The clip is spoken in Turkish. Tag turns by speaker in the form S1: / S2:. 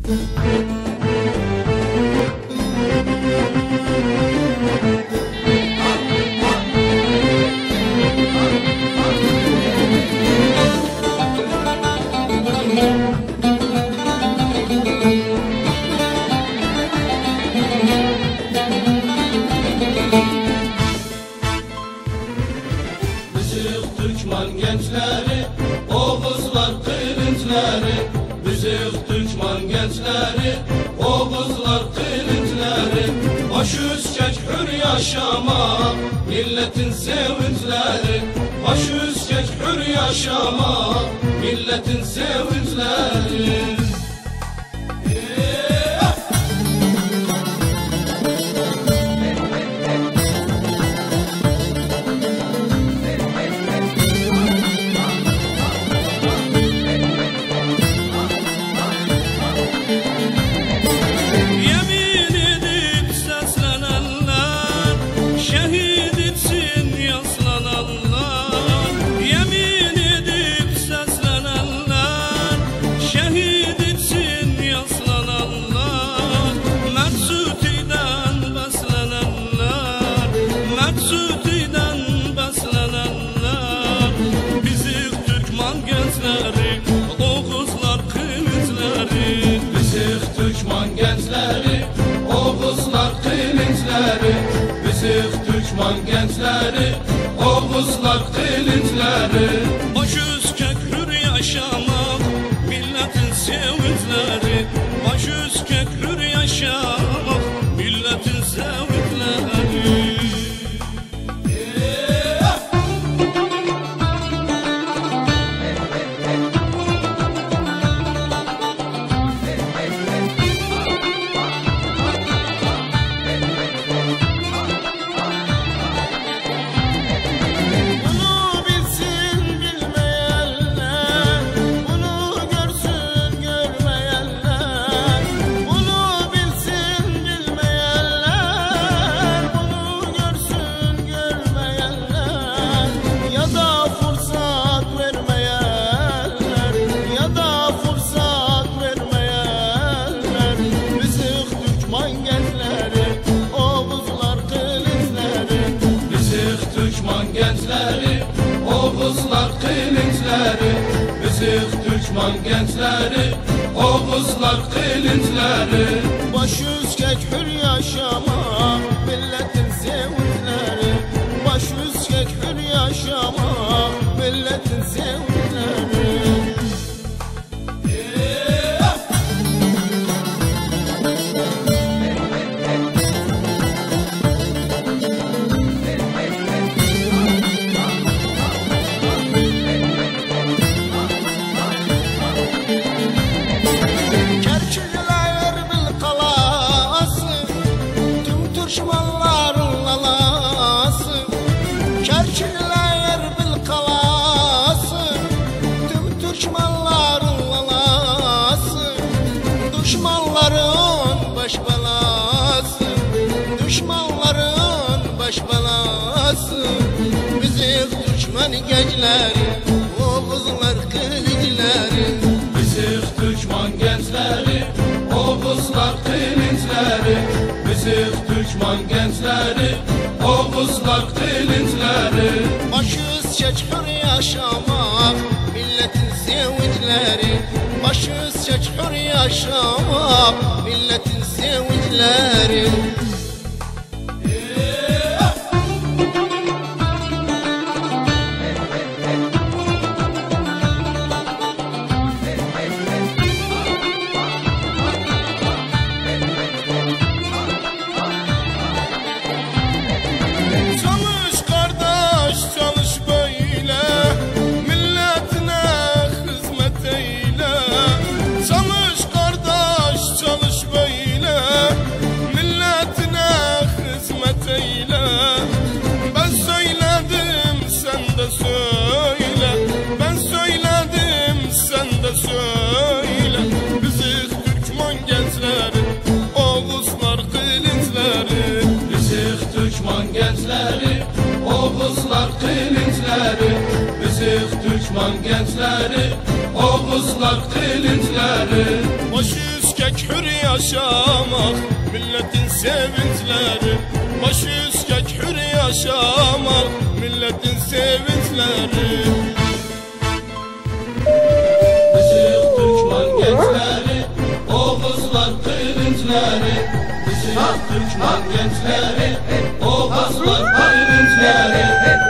S1: Türkmen gençleri, Oğuzlar kılıçları. Büzük Türkmen gençleri, Oğuzlar kılıçları. Baş üskek hür yaşama, milletin sevinçleri. Baş üskek hür yaşama, milletin sevinçleri. Türkmen gençleri, Oğuzlar kılıçları. Büzük Türkmen gençleri, Oğuzlar kılıçları.
S2: Baş üskek hür yaşamak, milletin sevinçleri. Baş üskek hür yaşamak, milletin sevinçleri.
S1: Türkmen gençleri, Oğuzlar kılıçları. Büzük Türkmen gençleri, Oğuzlar kılıçları.
S3: Baş üskek hür yaşamak, milletin sevinçleri. Baş üskek hür yaşamak, milletin sevinçleri. Düşmanların lalası, kerçiler bil kalası. Tüm Türkmenlerin lalası, düşmanların baş belası. Düşmanların baş belası. Büzük Türkmen gençleri, Oğuzlar kılıçları.
S1: Büzük Türkmen gençleri, Oğuzlar kılıçları. Büzük Türkmen gençleri, Oğuzlar kılıçları.
S3: Baş üskek hür yaşamak, milletin sevinçleri. Baş üskek hür yaşamak, milletin sevinçleri. Söyle, büzük Türkmen gençleri, Oğuzlar kılıçları.
S1: Büzük Türkmen gençleri, Oğuzlar kılıçları. Büzük Türkmen gençleri, Oğuzlar kılıçları.
S3: Baş üskek üskek hür yaşamak milletin sevinçleri. Baş üskek hür yaşamak milletin sevinçleri.
S1: Bizi Türkmen gençleri, Oğuzlar kılıçları. Bizi Türkmen gençleri, Oğuzlar kılıçları.